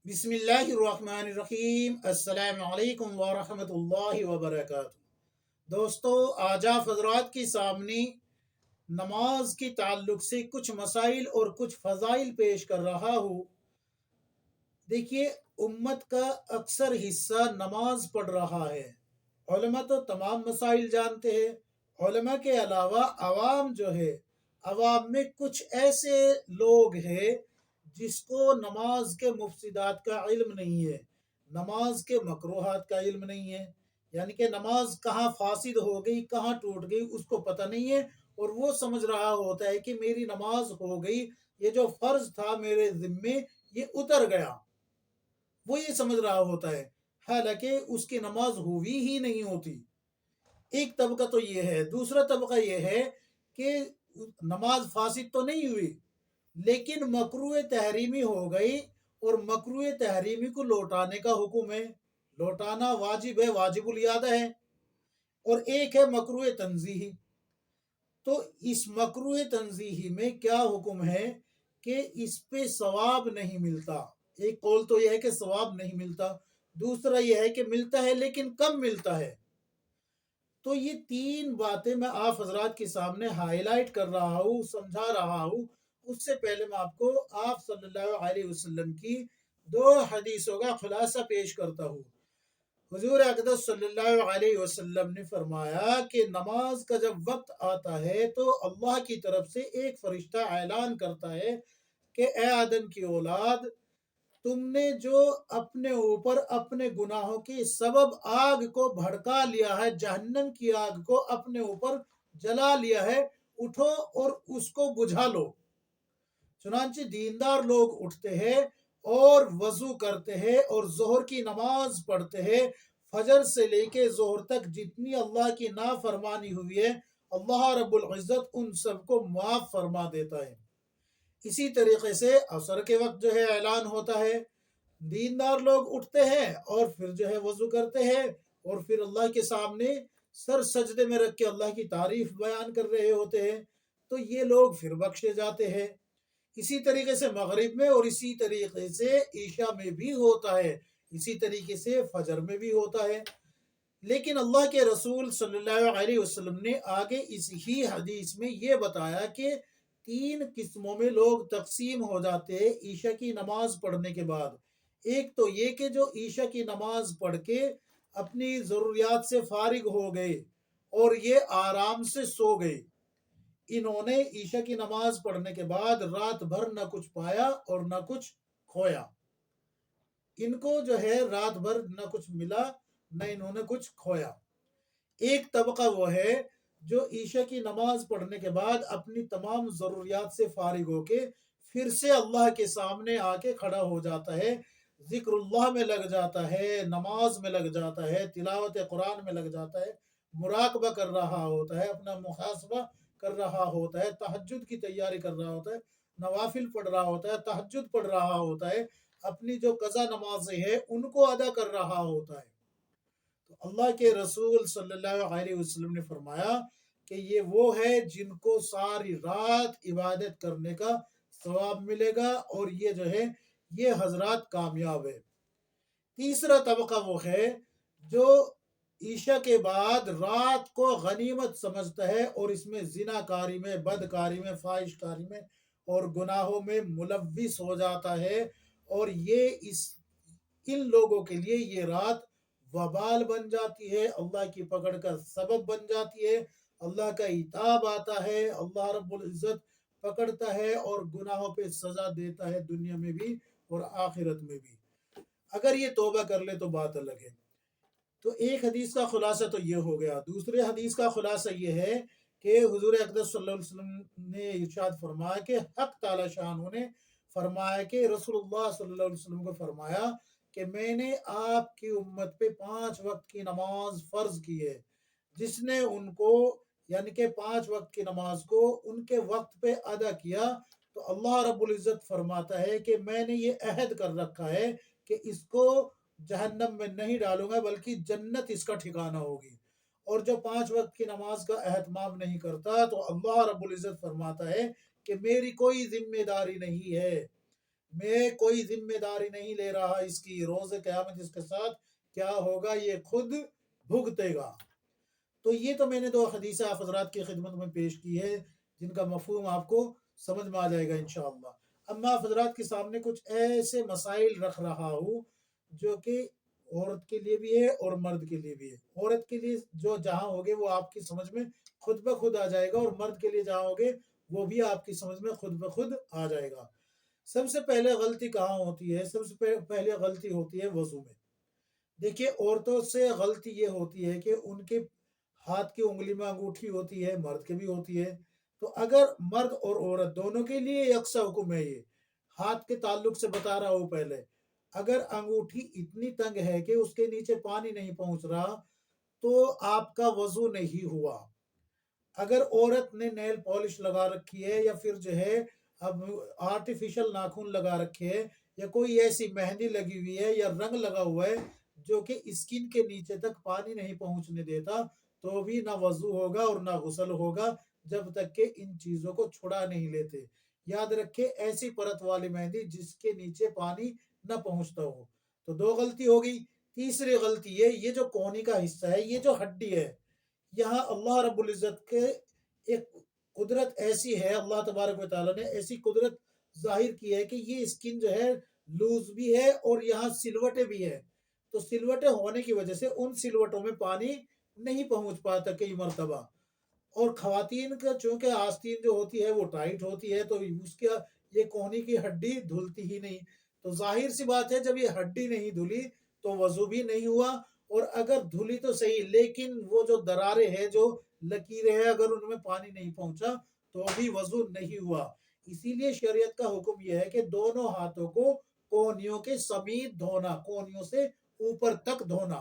بسم اللہ الرحمن الرحیم۔ السلام علیکم ورحمۃ اللہ وبرکاتہ۔ دوستو، آج آپ حضرات کے سامنے نماز کے تعلق سے کچھ مسائل اور کچھ فضائل پیش کر رہا ہوں۔ دیکھیے، امت کا اکثر حصہ نماز پڑھ رہا ہے۔ علماء تو تمام مسائل جانتے ہیں۔ علماء کے علاوہ عوام جو ہے، عوام میں کچھ ایسے لوگ ہیں جس کو نماز کے مفسدات کا علم نہیں ہے، نماز کے مکروہات کا علم نہیں ہے، یعنی کہ نماز کہاں فاسد ہو گئی، کہاں ٹوٹ گئی، اس کو پتہ نہیں ہے، اور وہ سمجھ رہا ہوتا ہے کہ میری نماز ہو گئی، یہ جو فرض تھا میرے ذمے یہ اتر گیا، وہ یہ سمجھ رہا ہوتا ہے، حالانکہ اس کی نماز ہوئی ہی نہیں ہوتی۔ ایک طبقہ تو یہ ہے۔ دوسرا طبقہ یہ ہے کہ نماز فاسد تو نہیں ہوئی، لیکن مکروہ تحریمی ہو گئی، اور مکروہ تحریمی کو لوٹانے کا حکم ہے، لوٹانا واجب ہے، واجب الیادہ ہے، اور ایک ہے مکروہ تنزیہی۔ تو اس مکروہ تنزیہی میں کیا حکم ہے کہ اس پہ ثواب نہیں ملتا۔ ایک قول تو یہ ہے کہ ثواب نہیں ملتا، دوسرا یہ ہے کہ ملتا ہے لیکن کم ملتا ہے۔ تو یہ تین باتیں میں آپ حضرات کے سامنے ہائی لائٹ کر رہا ہوں، سمجھا رہا ہوں۔ اس سے پہلے میں آپ کو آپ صلی اللہ علیہ وسلم کی دو حدیثوں کا خلاصہ پیش کرتا ہوں۔ حضور اقدس صلی اللہ علیہ وسلم نے فرمایا کہ نماز کا جب وقت آتا ہے تو اللہ کی طرف سے ایک فرشتہ اعلان کرتا ہے کہ اے آدم کی اولاد، تم نے جو اپنے اوپر اپنے گناہوں کے سبب آگ کو بھڑکا لیا ہے، جہنم کی آگ کو اپنے اوپر جلا لیا ہے، اٹھو اور اس کو بجھا لو۔ چنانچہ دیندار لوگ اٹھتے ہیں اور وضو کرتے ہیں اور ظہر کی نماز پڑھتے ہیں۔ فجر سے لے کے ظہر تک جتنی اللہ کی نافرمانی ہوئی ہے، اللہ رب العزت ان سب کو معاف فرما دیتا ہے۔ اسی طریقے سے عصر کے وقت جو ہے اعلان ہوتا ہے، دیندار لوگ اٹھتے ہیں اور پھر جو ہے وضو کرتے ہیں، اور پھر اللہ کے سامنے سر سجدے میں رکھ کے اللہ کی تعریف بیان کر رہے ہوتے ہیں، تو یہ لوگ پھر بخشے جاتے ہیں۔ اسی طریقے سے مغرب میں، اور اسی طریقے سے عشاء میں بھی ہوتا ہے، اسی طریقے سے فجر میں بھی ہوتا ہے۔ لیکن اللہ کے رسول صلی اللہ علیہ وسلم نے آگے اس ہی حدیث میں یہ بتایا کہ تین قسموں میں لوگ تقسیم ہو جاتے ہیں عشاء کی نماز پڑھنے کے بعد۔ ایک تو یہ کہ جو عشاء کی نماز پڑھ کے اپنی ضروریات سے فارغ ہو گئے اور یہ آرام سے سو گئے، انہوں نے عشاء کی نماز پڑھنے کے بعد رات بھر نہ کچھ پایا اور نہ کچھ کھویا، ان کو جو ہے رات بھر نہ کچھ ملا نہ انہوں نے کچھ کھویا۔ ایک طبقہ وہ ہے جو عشاء کی نماز پڑھنے کے بعد اپنی تمام ضروریات سے فارغ ہو کے پھر سے اللہ کے سامنے آ کے کھڑا ہو جاتا ہے، ذکر اللہ میں لگ جاتا ہے، نماز میں لگ جاتا ہے، تلاوت قرآن میں لگ جاتا ہے، مراقبہ کر رہا ہوتا ہے، اپنا محاسبہ کر رہا ہوتا ہے، تہجد کی تیاری کر رہا ہوتا ہے، نوافل پڑھ رہا ہوتا ہے، تہجد پڑھ رہا ہوتا ہے، اپنی جو قضا نمازیں ہیں ان کو ادا کر رہا ہوتا ہے۔ تو اللہ کے رسول صلی اللہ علیہ وسلم نے فرمایا کہ یہ وہ ہے جن کو ساری رات عبادت کرنے کا ثواب ملے گا، اور یہ جو ہے یہ حضرات کامیاب ہے۔ تیسرا طبقہ وہ ہے جو عشاء کے بعد رات کو غنیمت سمجھتا ہے اور اس میں زنا کاری میں، بدکاری میں، فاحش کاری میں اور گناہوں میں ملوث ہو جاتا ہے، اور یہ ان لوگوں کے لیے یہ رات وبال بن جاتی ہے، اللہ کی پکڑ کا سبب بن جاتی ہے، اللہ کا عتاب آتا ہے، اللہ رب العزت پکڑتا ہے اور گناہوں پہ سزا دیتا ہے، دنیا میں بھی اور آخرت میں بھی۔ اگر یہ توبہ کر لے تو بات الگ ہے۔ تو ایک حدیث کا خلاصہ تو یہ ہو گیا۔ دوسرے حدیث کا خلاصہ یہ ہے کہ حضور اقدس صلی اللہ علیہ وسلم نے ارشاد فرمایا کہ حق تعالی شانہ نے فرمایا کہ رسول اللہ صلی اللہ علیہ وسلم کو فرمایا کہ میں نے آپ کی امت پہ 5 وقت کی نماز فرض کی ہے، جس نے ان کو یعنی کہ 5 وقت کی نماز کو ان کے وقت پہ ادا کیا تو اللہ رب العزت فرماتا ہے کہ میں نے یہ عہد کر رکھا ہے کہ اس کو جہنم میں نہیں ڈالوں گا بلکہ جنت اس کا ٹھکانہ ہوگی۔ اور جو 5 وقت کی نماز کا اہتمام نہیں کرتا تو اللہ رب العزت فرماتا ہے کہ میری کوئی ذمہ داری نہیں ہے، میں کوئی ذمہ داری نہیں لے رہا اس کی، روز قیامت اس کے ساتھ کیا ہوگا یہ خود بھگتے گا۔ تو یہ تو میں نے دو حدیث آپ حضرات کی خدمت میں پیش کی ہے، جن کا مفہوم آپ کو سمجھ میں آ جائے گا انشاءاللہ۔ اب میں آپ حضرات کے سامنے کچھ ایسے مسائل رکھ رہا ہوں جو کہ عورت کے لیے بھی ہے اور مرد کے لیے بھی ہے۔ عورت کے لیے جو جہاں ہوگے وہ آپ کی سمجھ میں خود بخود آ جائے گا، اور مرد کے لیے جہاں ہوگے وہ بھی آپ کی سمجھ میں خود بخود آ جائے گا۔ سب سے پہلے غلطی کہاں ہوتی ہے؟ سب سے پہلے غلطی ہوتی ہے وضو میں۔ دیکھیے عورتوں سے غلطی یہ ہوتی ہے کہ ان کے ہاتھ کی انگلی میں انگوٹھی ہوتی ہے، مرد کے بھی ہوتی ہے۔ تو اگر مرد اور عورت دونوں کے لیے یکساں حکم ہے، یہ ہاتھ کے تعلق سے بتا رہا ہوں پہلے، اگر انگوٹھی اتنی تنگ ہے کہ اس کے نیچے پانی نہیں پہنچ رہا تو آپ کا وضو نہیں ہوا۔ اگر عورت نے نیل پالش لگا رکھی ہے، یا پھر جو ہے اب آرٹیفیشل ناخن لگا رکھے ہے، یا کوئی ایسی مہندی لگی ہوئی ہے یا رنگ لگا ہوا ہے جو کہ اسکن کے نیچے تک پانی نہیں پہنچنے دیتا، تو بھی نہ وضو ہوگا اور نہ غسل ہوگا جب تک کہ ان چیزوں کو چھڑا نہیں لیتے۔ یاد رکھے ایسی پرت والی مہندی جس کے نیچے پانی نہ پہنچتا ہو۔ تو دو غلطی ہوگی۔ تیسری غلطی یہ جو کونی کا حصہ ہے، یہ جو ہڈی ہے، یہاں اللہ رب العزت کے ایک قدرت ایسی ہے، اللہ تبارک و تعالیٰ نے ایسی قدرت ظاہر کی ہے کہ یہ اسکن جو ہے لوز بھی ہے اور یہاں سلوٹیں بھی ہے۔ تو سلوٹیں ہونے کی وجہ سے ان سلوٹوں میں پانی نہیں پہنچ پاتا کئی مرتبہ، اور خواتین کا چونکہ آستین جو ہوتی ہے وہ ٹائٹ ہوتی ہے، تو اس کا یہ کونی کی ہڈی دھلتی ہی نہیں۔ تو ظاہر سی بات ہے جب یہ ہڈی نہیں دھلی تو وضو بھی نہیں ہوا، اور اگر دھلی تو صحیح لیکن وہ جو دراریں ہیں، جو لکیریں ہیں، اگر ان میں پانی نہیں پہنچا تو ابھی وضو نہیں ہوا۔ اسی لیے شریعت کا حکم یہ ہے کہ دونوں ہاتھوں کو کونیوں کے سمیت دھونا، کونیوں سے اوپر تک دھونا۔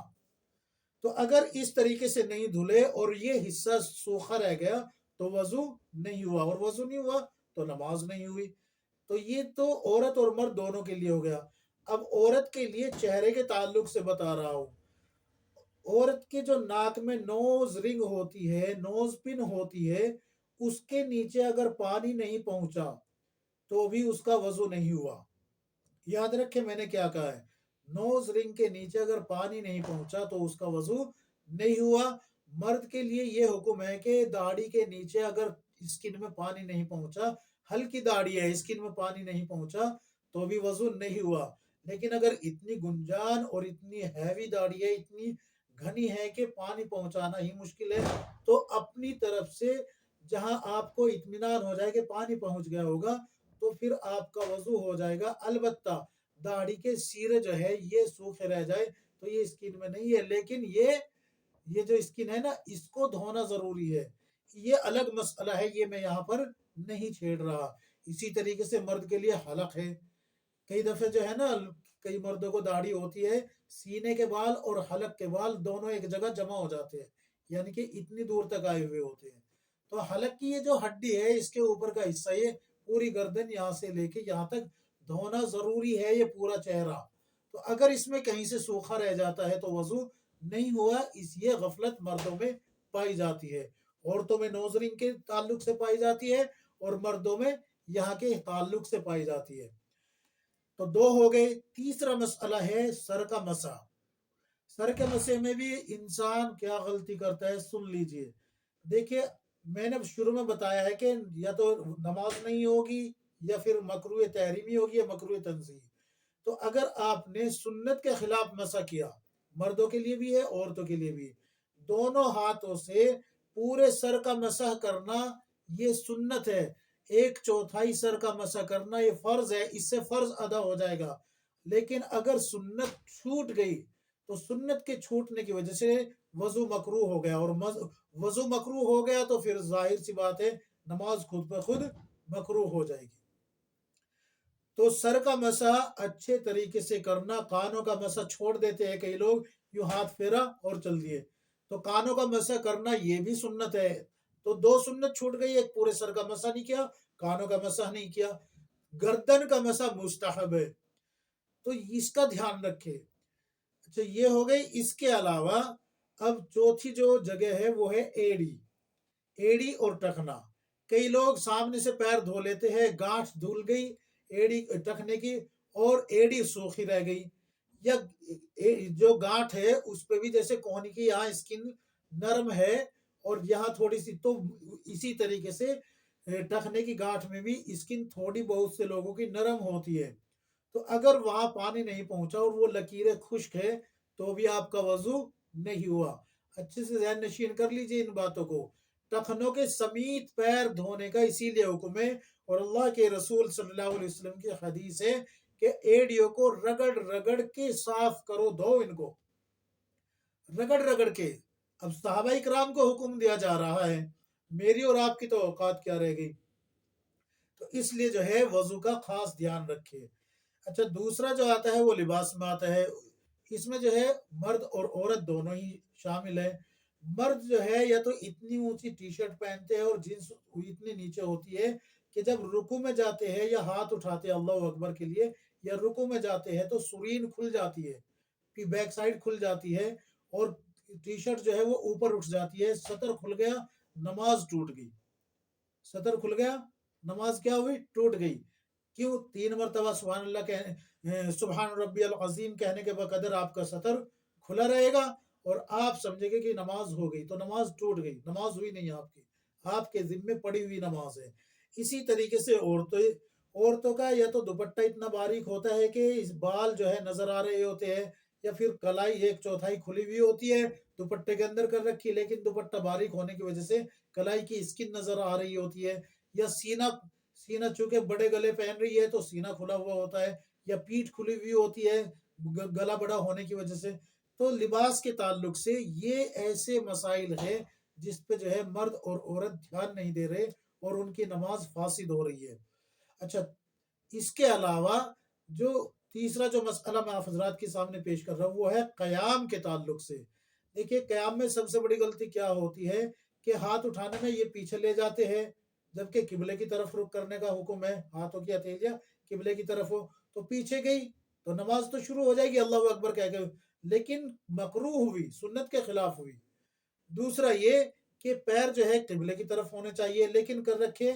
تو اگر اس طریقے سے نہیں دھلے اور یہ حصہ سوکھا رہ گیا تو وضو نہیں ہوا، اور وضو نہیں ہوا تو نماز نہیں ہوئی۔ تو یہ تو عورت اور مرد دونوں کے لیے ہو گیا۔ اب عورت کے لیے چہرے کے تعلق سے بتا رہا ہوں۔ عورت کے جو ناک میں نوز رنگ ہوتی ہے، نوز پن ہوتی ہے، اس کے نیچے اگر پانی نہیں پہنچا تو بھی اس کا وضو نہیں ہوا۔ یاد رکھیں میں نے کیا کہا ہے، نوز رنگ کے نیچے اگر پانی نہیں پہنچا تو اس کا وضو نہیں ہوا۔ مرد کے لیے یہ حکم ہے کہ داڑھی کے نیچے اگر اسکن میں پانی نہیں پہنچا، ہلکی داڑھی ہے اسکن میں پانی نہیں پہنچا تو بھی وضو نہیں ہوا۔ لیکن اگر اتنی گنجان اور اتنی ہیوی داڑھی ہے، اتنی گھنی ہے کہ پانی پہنچانا ہی مشکل ہے، تو اپنی طرف سے جہاں آپ کو اطمینان ہو جائے کہ پانی پہنچ گیا ہوگا تو پھر آپ کا وضو ہو جائے گا۔ البتہ داڑھی کے سیرے جو ہے یہ سوکھے رہ جائے تو یہ اسکن میں نہیں ہے، لیکن یہ جو اسکن ہے نا، اس کو دھونا ضروری ہے، یہ الگ مسئلہ ہے، یہ میں یہاں پر نہیں چھیڑ رہا۔ اسی طریقے سے مرد کے لیے حلق ہے۔ کئی دفعہ جو ہے نا، کئی مردوں کو داڑھی ہوتی ہے، سینے کے بال اور حلق کے بال دونوں ایک جگہ جمع ہو جاتے ہیں، یعنی کہ اتنی دور تک آئے ہوئے ہوتے ہیں۔ تو حلق کی یہ جو ہڈی ہے، اس کے اوپر کا حصہ، یہ پوری گردن یہاں سے لے کے یہاں تک دھونا ضروری ہے، یہ پورا چہرہ۔ تو اگر اس میں کہیں سے سوکھا رہ جاتا ہے تو وضو نہیں ہوا۔ یہ غفلت مردوں میں پائی جاتی ہے، عورتوں میں نوز رنگ کے تعلق سے پائی جاتی ہے اور مردوں میں یہاں کے تعلق سے پائی جاتی ہے۔ تو دو ہو گئے۔ تیسرا مسئلہ ہے سر کا مسح۔ سر کے مسح میں بھی انسان کیا غلطی کرتا ہے، سن لیجئے۔ دیکھیے میں نے شروع میں بتایا ہے کہ یا تو نماز نہیں ہوگی، یا پھر مکروہ تحریمی ہوگی، یا مکروہ تنزیہی۔ تو اگر آپ نے سنت کے خلاف مسح کیا، مردوں کے لیے بھی ہے عورتوں کے لیے بھی، دونوں ہاتھوں سے پورے سر کا مسح کرنا یہ سنت ہے۔ 1/4 سر کا مسح کرنا یہ فرض ہے، اس سے فرض ادا ہو جائے گا۔ لیکن اگر سنت چھوٹ گئی تو سنت کے چھوٹنے کی وجہ سے وضو مکروہ ہو گیا، اور وضو مکروہ ہو گیا تو پھر ظاہر سی بات ہے نماز خود بخود مکروہ ہو جائے گی۔ تو سر کا مسح اچھے طریقے سے کرنا۔ کانوں کا مسح چھوڑ دیتے ہیں کئی لوگ، یوں ہاتھ پھیرا اور چل دیے۔ تو کانوں کا مسح کرنا یہ بھی سنت ہے۔ تو دو سنت چھوٹ گئی، ایک پورے سر کا مسح نہیں کیا، کانوں کا مسح نہیں کیا۔ گردن کا مسح مستحب ہے، تو اس کا دھیان رکھے۔ اچھا یہ ہو گئی۔ اس کے علاوہ اب چوتھی جو جگہ ہے وہ ہے ایڑی، ایڑی اور ٹخنا۔ کئی لوگ سامنے سے پیر دھو لیتے ہیں، گانٹھ دھل گئی، ایڑی ٹخنے کی اور ایڑی سوکھی رہ گئی، یا جو گانٹھ ہے اس پہ بھی جیسے کونی کی یہاں اسکن نرم ہے اور یہاں تھوڑی سی، تو اسی طریقے سے ٹخنے کی گانٹھ میں بھی اسکن تھوڑی بہت سے لوگوں کی نرم ہوتی ہے، تو اگر وہاں پانی نہیں پہنچا اور وہ لکیریں خشک ہے تو بھی آپ کا وضو نہیں ہوا۔ اچھے سے ذہن نشین کر لیجئے ان باتوں کو۔ ٹخنوں کے سمیت پیر دھونے کا اسی لیے حکم ہے، اور اللہ کے رسول صلی اللہ علیہ وسلم کی حدیث ہے کہ ایڑیوں کو رگڑ رگڑ کے صاف کرو، دھو ان کو رگڑ رگڑ کے۔ اب صحابہ اکرام کو حکم دیا جا رہا ہے، میری اور آپ کی تو اوقات کیا رہ گئی؟ تو اس لیے جو ہے وضو کا خاص دھیان رکھے۔ اچھا، دوسرا جو آتا ہے وہ لباس میں آتا ہے، اس میں جو ہے مرد اور عورت دونوں ہی شامل ہیں۔ مرد جو ہے یا تو اتنی اونچی ٹی شرٹ پہنتے ہیں اور جینس اتنی نیچے ہوتی ہے کہ جب رکوع میں جاتے ہیں یا ہاتھ اٹھاتے ہیں اللہ اکبر کے لیے یا رکوع میں جاتے ہیں تو سرین کھل جاتی ہے، پھر بیک سائڈ کھل جاتی ہے اور ٹی شرٹ جو ہے وہ اوپر اٹھ جاتی ہے، سطر کھل گیا، نماز ٹوٹ گئی۔ سطر کھل گیا، نماز کیا ہوئی؟ ٹوٹ گئی۔ کیوں؟ 3 مرتبہ سبحان اللہ سبحان ربی العظیم کہنے کے بقدر آپ کا سطر کھلا رہے گا اور آپ سمجھے گے کہ نماز ہو گئی، تو نماز ٹوٹ گئی، نماز ہوئی نہیں آپ کی، آپ کے ذمے پڑی ہوئی نماز ہے۔ اسی طریقے سے عورتوں کا یا تو دوپٹہ اتنا باریک ہوتا ہے کہ اس بال جو ہے نظر آ رہے ہوتے ہیں، یا پھر کلائی 1/4 کھلی ہوئی ہوتی ہے دوپٹے کے اندر کر رکھی، لیکن دوپٹہ باریک ہونے کی وجہ سے کلائی کی اسکن نظر آ رہی ہوتی ہے، یا سینہ چونکہ بڑے گلے پہن رہی ہے تو سینہ کھلا ہوا ہوتا ہے، یا پیٹھ کھلی ہوئی ہوتی ہے گلا بڑا ہونے کی وجہ سے۔ تو لباس کے تعلق سے یہ ایسے مسائل ہے جس پہ جو ہے مرد اور عورت دھیان نہیں دے رہے اور ان کی نماز فاسد ہو رہی ہے۔ اچھا، اس کے علاوہ جو تیسرا جو مسئلہ میں آپ حضرات کے سامنے پیش کر رہا ہوں وہ ہے قیام کے تعلق سے۔ دیکھیے قیام میں سب سے بڑی غلطی کیا ہوتی ہے کہ ہاتھ اٹھانے میں یہ پیچھے لے جاتے ہیں، جبکہ قبلے کی طرف رخ کرنے کا حکم ہے، ہاتھوں کی ہتھیلیاں قبلے کی طرف ہو تو پیچھے گئی تو نماز تو شروع ہو جائے گی اللہ اکبر کہہ کے، لیکن مکروہ ہوئی، سنت کے خلاف ہوئی۔ دوسرا یہ کہ پیر جو ہے قبلے کی طرف ہونے چاہیے لیکن کر رکھے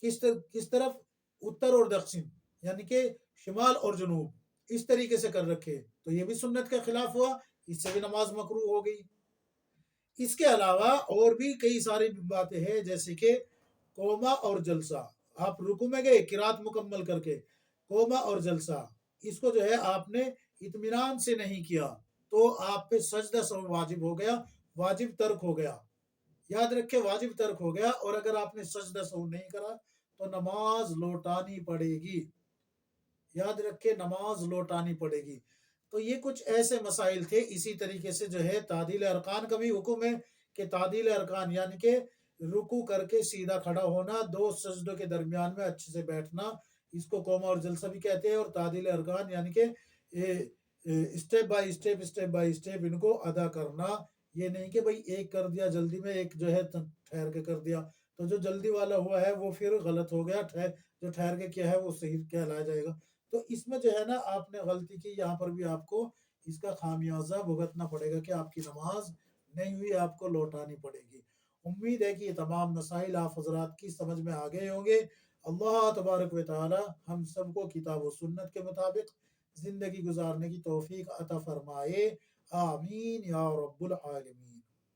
کس طرف؟ اتر اور دکشن، یعنی کہ شمال اور جنوب، اس طریقے سے کر رکھے، تو یہ بھی سنت کے خلاف ہوا، اس سے بھی نماز مکروہ ہو گئی۔ اس کے علاوہ اور بھی کئی ساری باتیں ہیں، جیسے کہ قوما اور جلسہ۔ آپ رکوع میں گئے قرات مکمل کر کے، قوما اور جلسہ اس کو جو ہے آپ نے اطمینان سے نہیں کیا تو آپ پہ سجدہ سہو واجب ہو گیا، واجب ترک ہو گیا، یاد رکھے واجب ترک ہو گیا، اور اگر آپ نے سجدہ سہو نہیں کرا تو نماز لوٹانی پڑے گی، یاد رکھے نماز لوٹانی پڑے گی۔ تو یہ کچھ ایسے مسائل تھے۔ اسی طریقے سے جو ہے تعدیل ارکان کا بھی حکم ہے کہ تعدیل ارکان یعنی کہ رکوع کر کے سیدھا کھڑا ہونا، 2 سجدوں کے درمیان میں اچھے سے بیٹھنا، اس کو قوما اور جلسہ بھی کہتے ہیں، اور تعدیل ارکان یعنی کہ اسٹیپ بائی اسٹیپ ان کو ادا کرنا، یہ نہیں کہ بھئی ایک کر دیا جلدی میں، ایک جو ہے ٹھہر کے کر دیا، تو جو جلدی والا ہوا ہے وہ پھر غلط ہو گیا، جو ٹھہر کے کیا ہے وہ صحیح کہلایا جائے گا۔ تو اس میں جو ہے نا آپ نے غلطی کی، یہاں پر بھی آپ کو اس کا خامیازہ بھگتنا پڑے گا کہ آپ کی نماز نہیں ہوئی، آپ کو لوٹانی پڑے گی۔ امید ہے کہ یہ تمام مسائل آپ حضرات کی سمجھ میں آ گئے ہوں گے۔ اللہ تبارک و تعالی ہم سب کو کتاب و سنت کے مطابق زندگی گزارنے کی توفیق عطا فرمائے، آمین یا رب العالمین۔